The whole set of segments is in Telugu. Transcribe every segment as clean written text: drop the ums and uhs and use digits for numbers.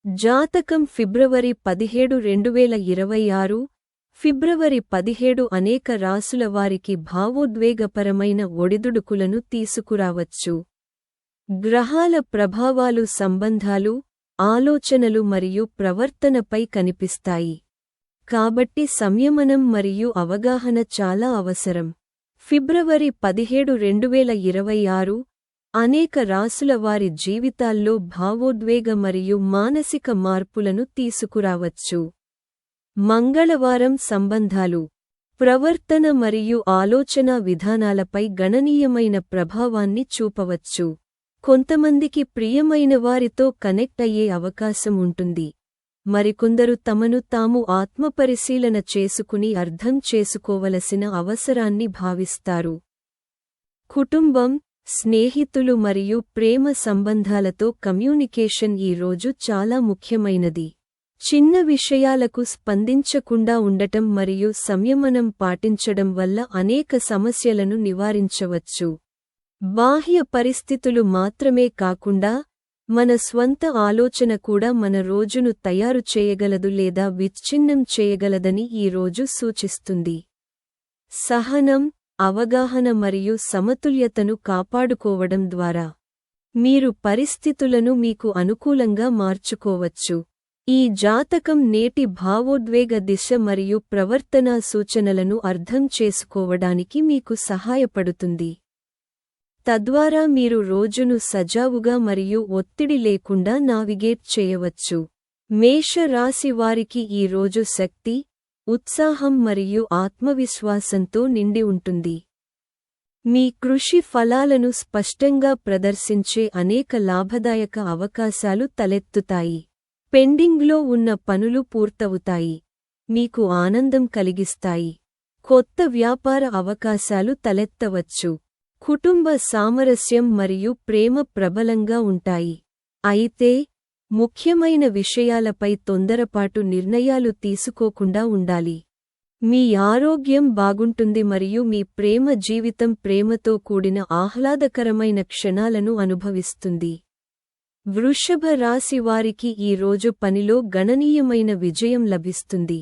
జాతకం ఫిబ్రవరి 17, 2026 ఫిబ్రవరి 17 అనేక రాసుల వారికి భావోద్వేగపరమైన ఒడిదుడుకులను తీసుకురావచ్చు. గ్రహాల ప్రభావాలు సంబంధాలు, ఆలోచనలు మరియు ప్రవర్తనపై కనిపిస్తాయి. కాబట్టి సంయమనం మరియు అవగాహన చాలా అవసరం. ఫిబ్రవరి 17, 2026 అనేక రాసుల వారి జీవితాల్లో భావోద్వేగ మరియు మానసిక మార్పులను తీసుకురావచ్చు. మంగళవారం సంబంధాలు, ప్రవర్తన మరియు ఆలోచనా విధానాలపై గణనీయమైన ప్రభావాన్ని చూపవచ్చు. కొంతమందికి ప్రియమైన వారితో కనెక్ట్ అయ్యే అవకాశం ఉంటుంది. మరికొందరు తమను తాము ఆత్మపరిశీలన చేసుకుని అర్థం చేసుకోవలసిన అవసరాన్ని భావిస్తారు. కుటుంబం, స్నేహితులు మరియు ప్రేమ సంబంధాలతో కమ్యూనికేషన్ ఈ రోజు చాలా ముఖ్యమైనది. చిన్న విషయాలకు స్పందించకుండా ఉండటం మరియు సంయమనం పాటించడం వల్ల అనేక సమస్యలను నివారించవచ్చు. బాహ్య పరిస్థితులు మాత్రమే కాకుండా మన స్వంత ఆలోచన కూడా మన రోజును తయారు చేయగలదు లేదా విచ్ఛిన్నం చేయగలదని ఈ రోజు సూచిస్తుంది. సహనం, అవగాహన మరియు సమతుల్యతను కాపాడుకోవడం ద్వారా మీరు పరిస్థితులను మీకు అనుకూలంగా మార్చుకోవచ్చు. ఈ జాతకం నేటి భావోద్వేగ దిశ మరియు ప్రవర్తనా సూచనలను అర్థం చేసుకోవడానికి మీకు సహాయపడుతుంది. తద్వారా మీరు రోజును సజావుగా మరియు ఒత్తిడి లేకుండా నావిగేట్ చేయవచ్చు. మేష రాశి వారికి ఈ రోజు శక్తి, ఉత్సాహం మరియు ఆత్మవిశ్వాసంతో నిండి ఉంటుంది. మీ కృషి ఫలాలను స్పష్టంగా ప్రదర్శించే అనేక లాభదాయక అవకాశాలు తలెత్తుతాయి. పెండింగ్లో ఉన్న పనులు పూర్తవుతాయి, మీకు ఆనందం కలిగిస్తాయి. కొత్త వ్యాపార అవకాశాలు తలెత్తవచ్చు. కుటుంబ సామరస్యం మరియు ప్రేమ ప్రబలంగా ఉంటాయి. అయితే ముఖ్యమైన విషయాలపై తొందరపాటు నిర్ణయాలు తీసుకోకుండా ఉండాలి. మీ ఆరోగ్యం బాగుంటుంది మరియు మీ ప్రేమ జీవితం ప్రేమతో కూడిన ఆహ్లాదకరమైన క్షణాలను అనుభవిస్తుంది. వృషభ రాశి వారికి ఈ రోజు పనిలో గణనీయమైన విజయం లభిస్తుంది.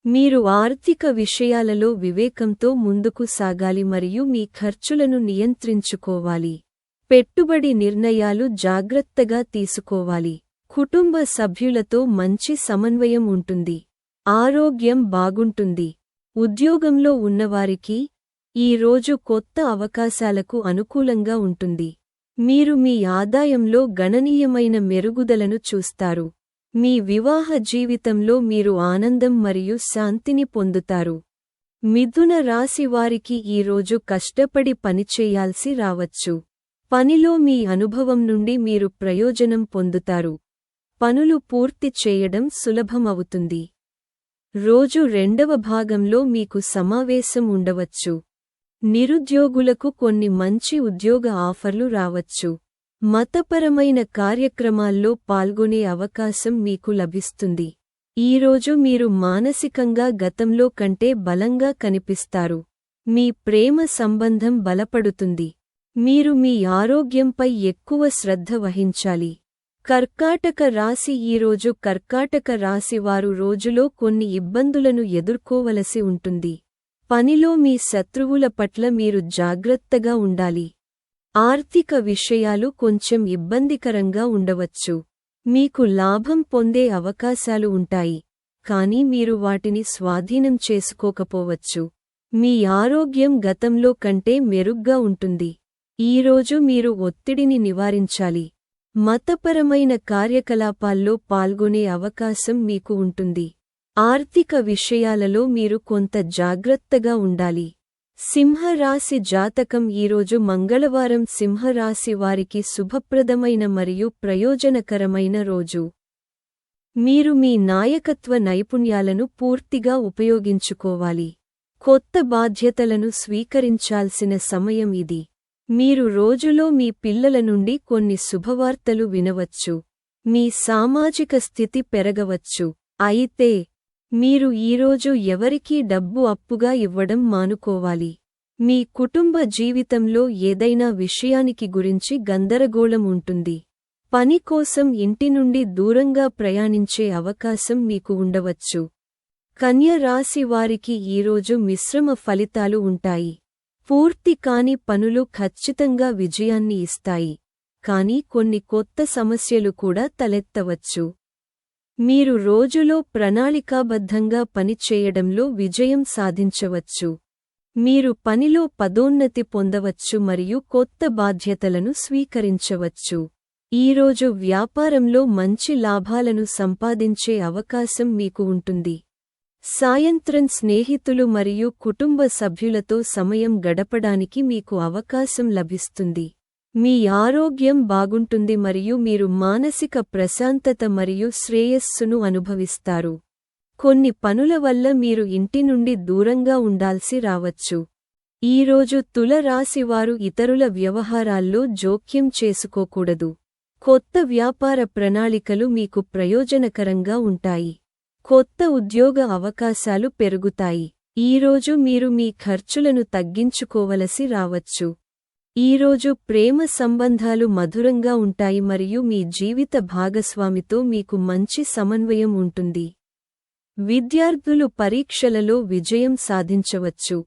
మీరు ఆర్థిక విషయాలలో వివేకంతో ముందుకు సాగాలి మరియు మీ ఖర్చులను నియంత్రించుకోవాలి. పెట్టుబడి నిర్ణయాలు జాగ్రత్తగా తీసుకోవాలి. కుటుంబ సభ్యులతో మంచి సమన్వయం ఉంటుంది. ఆరోగ్యం బాగుంటుంది. ఉద్యోగంలో ఉన్నవారికి ఈ రోజు కొత్త అవకాశాలకు అనుకూలంగా ఉంటుంది. మీరు మీ ఆదాయంలో గణనీయమైన మెరుగుదలను చూస్తారు. మీ వివాహ జీవితంలో మీరు ఆనందం మరియు శాంతిని పొందుతారు. మిథున రాశి వారికి ఈ రోజు కష్టపడి పనిచేయాల్సి రావచ్చు. పనిలో మీ అనుభవం నుండి మీరు ప్రయోజనం పొందుతారు. పనులు పూర్తి చేయడం సులభమవుతుంది. రోజు రెండవ భాగంలో మీకు సమావేశం ఉండవచ్చు. నిరుద్యోగులకు కొన్ని మంచి ఉద్యోగ ఆఫర్లు రావచ్చు. మతపరమైన కార్యక్రమాల్లో పాల్గొనే అవకాశం మీకు లభిస్తుంది. ఈరోజు మీరు మానసికంగా గతంలో కంటే బలంగా కనిపిస్తారు. మీ ప్రేమ సంబంధం బలపడుతుంది. మీరు మీ ఆరోగ్యంపై ఎక్కువ శ్రద్ధ వహించాలి. కర్కాటక రాశి ఈరోజు కర్కాటక రాశి వారు రోజులో కొన్ని ఇబ్బందులను ఎదుర్కోవలసి ఉంటుంది. పనిలో మీ శత్రువుల పట్ల మీరు జాగ్రత్తగా ఉండాలి. ఆర్థిక విషయాలు కొంచెం ఇబ్బందికరంగా ఉండవచ్చు. మీకు లాభం పొందే అవకాశాలు ఉంటాయి, కానీ మీరు వాటిని స్వాధీనం చేసుకోకపోవచ్చు. మీ ఆరోగ్యం గతంలో కంటే మెరుగ్గా ఉంటుంది. ఈరోజు మీరు ఒత్తిడిని నివారించాలి. మతపరమైన కార్యకలాపాల్లో పాల్గొనే అవకాశం మీకు ఉంటుంది. ఆర్థిక విషయాలలో మీరు కొంత జాగ్రత్తగా ఉండాలి. సింహరాశి జాతకం ఈరోజు మంగళవారం సింహరాశి వారికి శుభప్రదమైన మరియు ప్రయోజనకరమైన రోజు. మీరు మీ నాయకత్వ నైపుణ్యాలను పూర్తిగా ఉపయోగించుకోవాలి. కొత్త బాధ్యతలను స్వీకరించాల్సిన సమయం ఇది. మీరు రోజులో మీ పిల్లల నుండి కొన్ని శుభవార్తలు వినవచ్చు. మీ సామాజిక స్థితి పెరగవచ్చు. అయితే మీరు ఈరోజు ఎవరికీ డబ్బు అప్పుగా ఇవ్వడం మానుకోవాలి. మీ కుటుంబ జీవితంలో ఏదైనా విషయానికి గురించి గందరగోళం ఉంటుంది. పని కోసం ఇంటి నుండి దూరంగా ప్రయాణించే అవకాశం మీకు ఉండవచ్చు. కన్య రాశి వారికి ఈరోజు మిశ్రమ ఫలితాలు ఉంటాయి. పూర్తి కాని పనులు ఖచ్చితంగా విజయాన్ని ఇస్తాయి, కానీ కొన్ని కొత్త సమస్యలు కూడా తలెత్తవచ్చు. మీరు రోజులో ప్రణాళికాబద్ధంగా పనిచేయడంలో విజయం సాధించవచ్చు. మీరు పనిలో పదోన్నతి పొందవచ్చు మరియు కొత్త బాధ్యతలను స్వీకరించవచ్చు. ఈరోజు వ్యాపారంలో మంచి లాభాలను సంపాదించే అవకాశం మీకు ఉంటుంది. సాయంత్రం స్నేహితులు మరియు కుటుంబ సభ్యులతో సమయం గడపడానికి మీకు అవకాశం లభిస్తుంది. మీ ఆరోగ్యం బాగుంటుంది మరియు మీరు మానసిక ప్రశాంతత మరియు శ్రేయస్సును అనుభవిస్తారు. కొన్ని పనుల వల్ల మీరు ఇంటి నుండి దూరంగా ఉండాల్సి రావచ్చు. ఈరోజు తుల రాశివారు ఇతరుల వ్యవహారాల్లో జోక్యం చేసుకోకూడదు. కొత్త వ్యాపార ప్రణాళికలు మీకు ప్రయోజనకరంగా ఉంటాయి. కొత్త ఉద్యోగ అవకాశాలు పెరుగుతాయి. ఈరోజు మీరు మీ ఖర్చులను తగ్గించుకోవలసి రావచ్చు. ఈరోజు ప్రేమ సంబంధాలు మధురంగా ఉంటాయి మరియు మీ జీవిత భాగస్వామితో మీకు మంచి సమన్వయం ఉంటుంది. విద్యార్థులు పరీక్షలలో విజయం సాధించవచ్చు.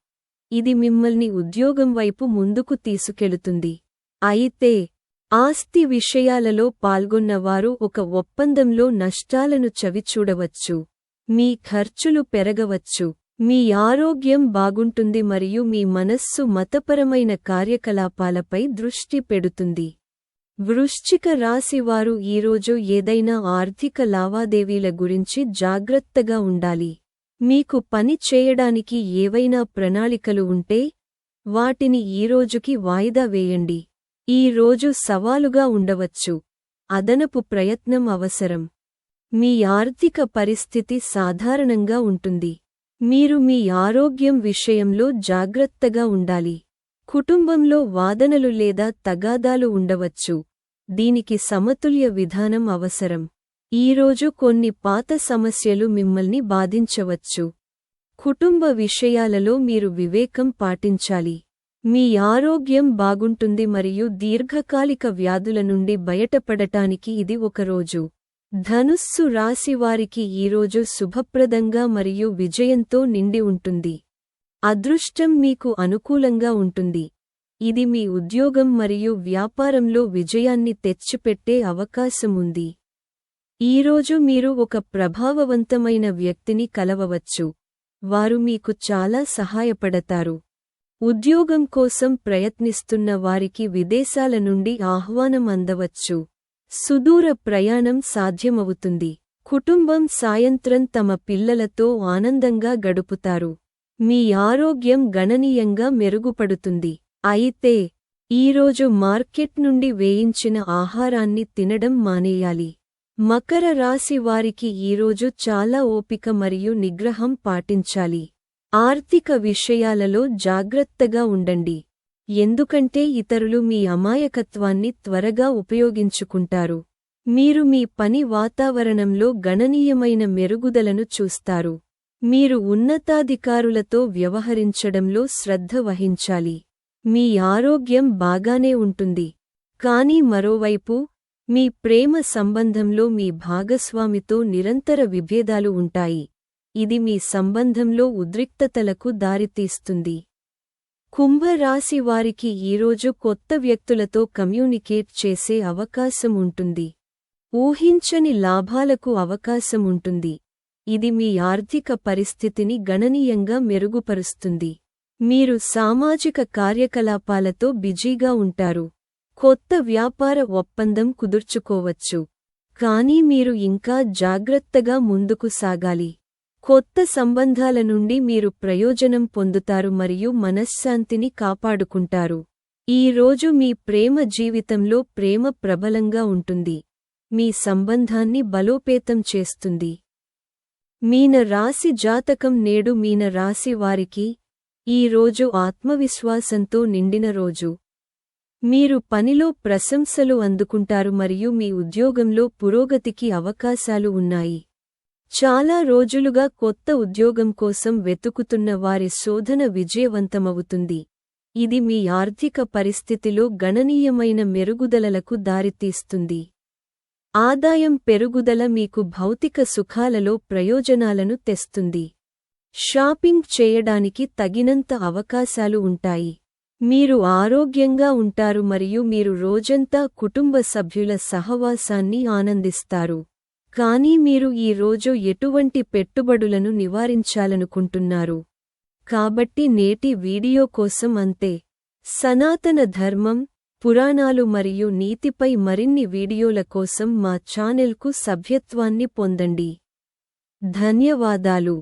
ఇది మిమ్మల్ని ఉద్యోగం వైపు ముందుకు తీసుకెళుతుంది. అయితే ఆస్తి విషయాలలో పాల్గొన్నవారు ఒక ఒప్పందంలో నష్టాలను చవిచూడవచ్చు. మీ ఖర్చులు పెరగవచ్చు. మీ ఆరోగ్యం బాగుంటుంది మరియు మీ మనస్సు మతపరమైన కార్యకలాపాలపై దృష్టి పెడుతుంది. వృశ్చిక రాశివారు ఈరోజు ఏదైనా ఆర్థిక లావాదేవీల గురించి జాగ్రత్తగా ఉండాలి. మీకు పని చేయడానికి ఏవైనా ప్రణాళికలు ఉంటే వాటిని ఈరోజుకి వాయిదా వేయండి. ఈ రోజు సవాలుగా ఉండవచ్చు. అదనపు ప్రయత్నం అవసరం. మీ ఆర్థిక పరిస్థితి సాధారణంగా ఉంటుంది. మీరు మీ ఆరోగ్యం విషయంలో జాగ్రత్తగా ఉండాలి. కుటుంబంలో వాదనలు లేదా తగాదాలు ఉండవచ్చు. దీనికి సమతుల్య విధానం అవసరం. ఈరోజు కొన్ని పాత సమస్యలు మిమ్మల్ని బాధించవచ్చు. కుటుంబ విషయాలలో మీరు వివేకం పాటించాలి. మీ ఆరోగ్యం బాగుంటుంది మరియు దీర్ఘకాలిక వ్యాధుల నుండి బయటపడటానికి ఇది ఒక రోజు. ధనుస్సు రాశివారికి ఈరోజు శుభప్రదంగా మరియు విజయంతో నిండి ఉంటుంది. అదృష్టం మీకు అనుకూలంగా ఉంటుంది. ఇది మీ ఉద్యోగం మరియు వ్యాపారంలో విజయాన్ని తెచ్చిపెట్టే అవకాశముంది. ఈరోజు మీరు ఒక ప్రభావవంతమైన వ్యక్తిని కలవవచ్చు. వారు మీకు చాలా సహాయపడతారు. ఉద్యోగం కోసం ప్రయత్నిస్తున్న వారికి విదేశాల నుండి ఆహ్వానం అందవచ్చు. సుదూర ప్రయాణం సాధ్యమవుతుంది. కుటుంబం సాయంత్రం తమ పిల్లలతో ఆనందంగా గడుపుతారు. మీ ఆరోగ్యం గణనీయంగా మెరుగుపడుతుంది. అయితే ఈరోజు మార్కెట్ నుండి వేయించిన ఆహారాన్ని తినడం మానేయాలి. మకర రాశి వారికి ఈరోజు చాలా ఓపిక మరియు నిగ్రహం పాటించాలి. ఆర్థిక విషయాలలో జాగ్రత్తగా ఉండండి. ఎందుకంటే ఇతరులు మీ అమాయకత్వాన్ని త్వరగా ఉపయోగించుకుంటారు. మీరు మీ పని వాతావరణంలో గణనీయమైన మెరుగుదలను చూస్తారు. మీరు ఉన్నతాధికారులతో వ్యవహరించడంలో శ్రద్ధ వహించాలి. మీ ఆరోగ్యం బాగానే ఉంటుంది. కానీ మరోవైపు మీ ప్రేమ సంబంధంలో మీ భాగస్వామితో నిరంతర విభేదాలు ఉంటాయి. ఇది మీ సంబంధంలో ఉద్రిక్తతలకు దారితీస్తుంది. కుంభరాశి వారికి ఈరోజు కొత్త వ్యక్తులతో కమ్యూనికేట్ చేసే అవకాశం ఉంటుంది. ఊహించని లాభాలకు అవకాశం ఉంటుంది. ఇది మీ ఆర్థిక పరిస్థితిని గణనీయంగా మెరుగుపరుస్తుంది. మీరు సామాజిక కార్యకలాపాలతో బిజీగా ఉంటారు. కొత్త వ్యాపార ఒప్పందం కుదుర్చుకోవచ్చు. కానీ మీరు ఇంకా జాగ్రత్తగా ముందుకు సాగాలి. కొత్త సంబంధాల నుండి మీరు ప్రయోజనం పొందుతారు మరియు మనశ్శాంతిని కాపాడుకుంటారు. ఈ రోజు మీ ప్రేమ జీవితంలో ప్రేమ ప్రబలంగా ఉంటుంది. మీ సంబంధాన్ని బలోపేతం చేస్తుంది. మీన రాశి జాతకం నేడు మీన రాశి వారికి ఈ రోజు ఆత్మవిశ్వాసంతో నిండిన రోజు. మీరు పనిలో ప్రశంసలు అందుకుంటారు మరియు మీ ఉద్యోగంలో పురోగతికి అవకాశాలు ఉన్నాయి. చాలా రోజులుగా కొత్త ఉద్యోగం కోసం వెతుకుతున్న వారి శోధన విజయవంతమవుతుంది. ఇది మీ ఆర్థిక పరిస్థితిలో గణనీయమైన మెరుగుదలలకు దారితీస్తుంది. ఆదాయం పెరుగుదల మీకు భౌతిక సుఖాలలో ప్రయోజనాలను తెస్తుంది. షాపింగ్ చేయడానికి తగినంత అవకాశాలు ఉంటాయి. మీరు ఆరోగ్యంగా ఉంటారు మరియు మీరు రోజంతా కుటుంబ సభ్యుల సహవాసాన్ని ఆనందిస్తారు. కానీ మీరు ఈ రోజు ఎటువంటి పెట్టుబడులను నివారించాలనుకుంటున్నారు? కాబట్టి నేటి వీడియో కోసం అంతే. సనాతన ధర్మం, పురాణాలు మరియు నీతిపై మరిన్ని వీడియోల కోసం మా ఛానెల్కు సభ్యత్వాన్ని పొందండి. ధన్యవాదాలు.